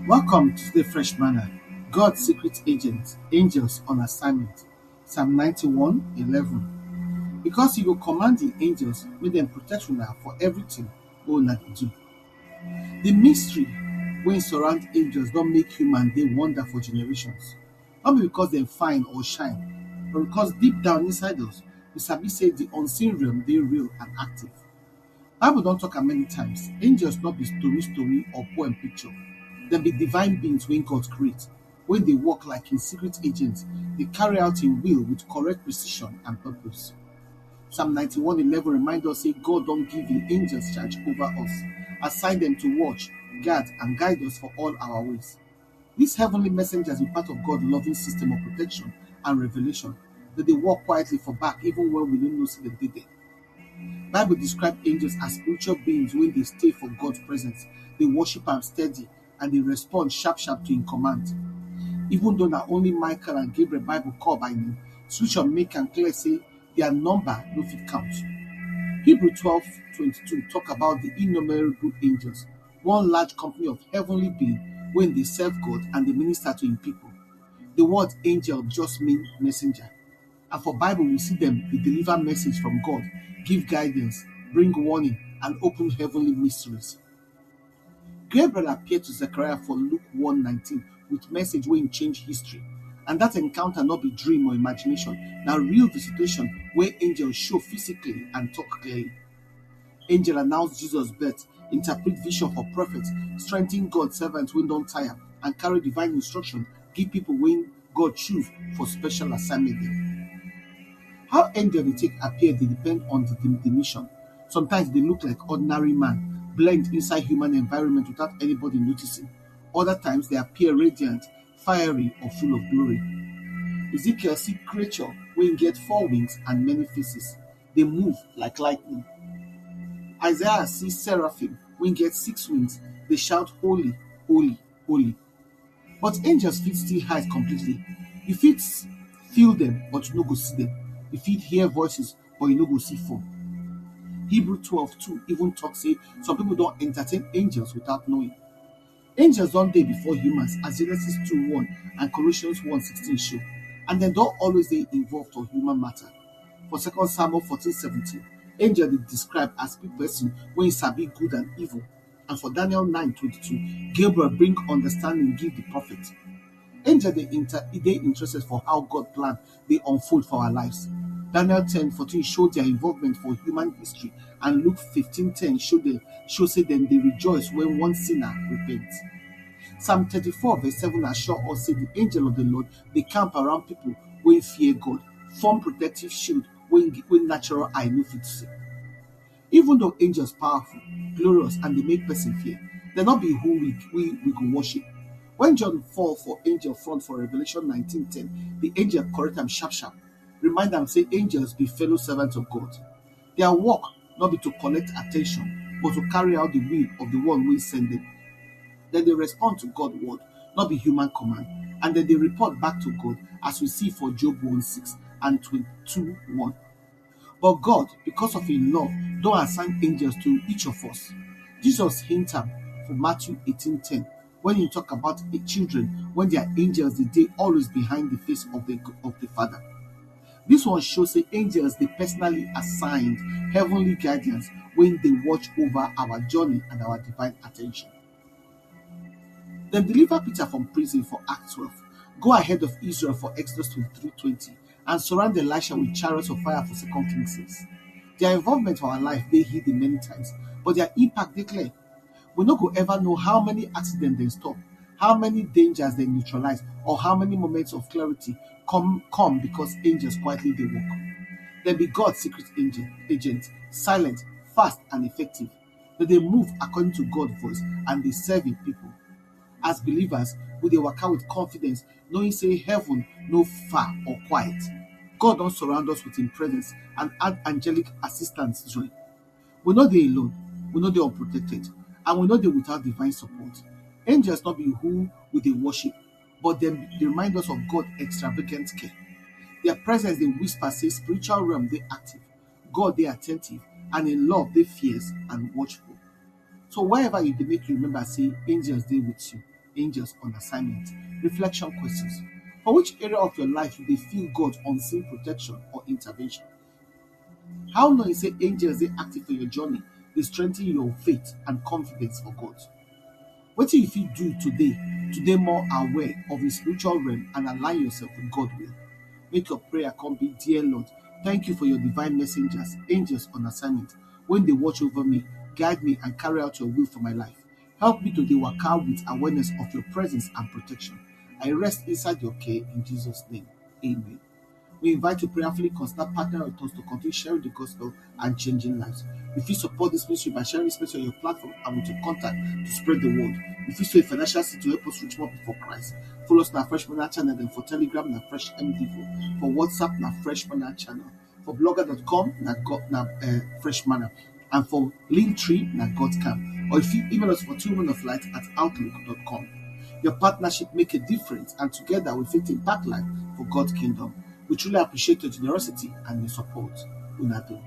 Welcome to the Fresh Manna, God's secret agents, angels on assignment. Psalm 91:11. Because he will command the angels, make them protect una for everything wey una dey do. The mystery wey surround angels don make human dey wonder for generations. Not be because dem fine or shine, but because deep down inside us, we sabi say the unseen realm dey real and active. Bible don talk am many times. Angels not be story or poem picture. Dem be divine beings wey God create. When they work like im secret agents, they carry out im will with correct precision and purpose. Psalm 91:11 remind us say God don give im angels charge over us, assign them to watch, guard, and guide us for all our ways. These heavenly messengers be part of God's loving system of protection and revelation. That they work quietly for back even when we don't know say dem dey there. Bible describe angels as spiritual beings when they stay for God's presence. They worship am steady and they respond sharp to im command. Even though na only Michael and Gabriel Bible call by name, scripture make am clear say their number no fit count. Hebrew 12:22 talk about the innumerable angels, one large company of heavenly beings when they serve God and they minister to im people. The word angel just mean messenger. And for Bible, we see them they deliver message from God, give guidance, bring warning, and open heavenly mysteries. Gabriel appeared to Zechariah for Luke 1:19 with message wey change history. And that encounter not be dream or imagination, now real visitation where angels show physically and talk clearly. Angel announce Jesus' birth, interpret vision for prophets, strengthen God's servants when don't tire, and carry divine instruction, give people when God choose for special assignment them. How angel they take appear they depend on the mission. Sometimes they look like ordinary man, blend inside human environment without anybody noticing. Other times they appear radiant, fiery, or full of glory. Ezekiel see creature wey get 4 wings and many faces. They move like lightning. Isaiah see seraphim wey get 6 wings. They shout holy, holy, holy. But angels fit still hide completely. You fit feel them, but you no go see them. You fit hear voices, but you no go see form. Hebrew 12:2 even talk say some people don't entertain angels without knowing. Angels don't dey before humans, as Genesis 2:1 and Colossians 1:16 show, and they don't always dey involved for human matter. For 2 Samuel 14:17, angel dey described as person wey sabi good and evil, and for Daniel 9:22, Gabriel bring understanding give the prophet. Angel dey interested for how God plan they unfold for our lives. Daniel 10:14 show their involvement for human history, and Luke 15:10 show say them they rejoice when one sinner repents. Psalm 34:7 assure us say the angel of the Lord they camp around people wey fear God, form protective shield when natural eye no fit see. Even though angels powerful, glorious, and they make person fear, they not be who we go worship. When John fall for angel front for Revelation 19:10, the angel correct them sharp. Remind them say angels be fellow servants of God. Their work not be to collect attention, but to carry out the will of the one who sent them. Then they respond to God's word, not be human command, and then they report back to God, as we see for Job 1:6 and 22:1. But God, because of his love, don't assign angels to each of us. Jesus hint am for Matthew 18:10 when he talk about the children when their angels they always behind the face of the Father. This one shows the angels they personally assigned heavenly guardians when they watch over our journey and our divine attention. Then deliver Peter from prison for Acts 12. Go ahead of Israel for Exodus 23:20 and surround Elisha with chariots of fire for 2 Kings 6. Their involvement for our life they hidden many times, but their impact they clear. We no go ever know how many accidents they stop, how many dangers they neutralize, or how many moments of clarity come because angels quietly they work. Then be God's secret agent, silent, fast, and effective. That they move according to God's voice and they serve in people. As believers, we they work out with confidence, knowing say heaven no far or quiet. God don't surround us with his presence and add angelic assistance join. We know they alone, we know they unprotected, and we know they without divine support. Angels not be who we they worship, but they remind us of God's extravagant care. Their presence they whisper say spiritual realm they active, God they attentive, and in love they fierce and watchful. So wherever you they make you remember say angels they with you. angels on assignment. Reflection questions. For which area of your life do they feel God's unseen protection or intervention? How long is it angels they active for your journey? They strengthen your faith and confidence for God. What if you do today more aware of the spiritual realm and align yourself with God's will? Make your prayer come be, dear Lord, thank you for your divine messengers, angels on assignment. When they watch over me, guide me and carry out your will for my life. Help me to dey waka with awareness of your presence and protection. I rest inside your care in Jesus' name. Amen. We invite you prayerfully consider partner with us to continue sharing the gospel and changing lives. If you support this ministry by sharing this message on your platform and with your contact to spread the word, if you see a financial seed to help us reach more people for Christ, follow us on our Fresh Manna channel, then for Telegram, na Fresh MD for WhatsApp, na Fresh Manna channel, for blogger.com, Fresh Manna, and for Linktree, na Godcam. Or if you email us for 2womenoflight at outlook.com. Your partnership make a difference, and together we fit impact life for God's kingdom. We truly appreciate your generosity and your support. Una do.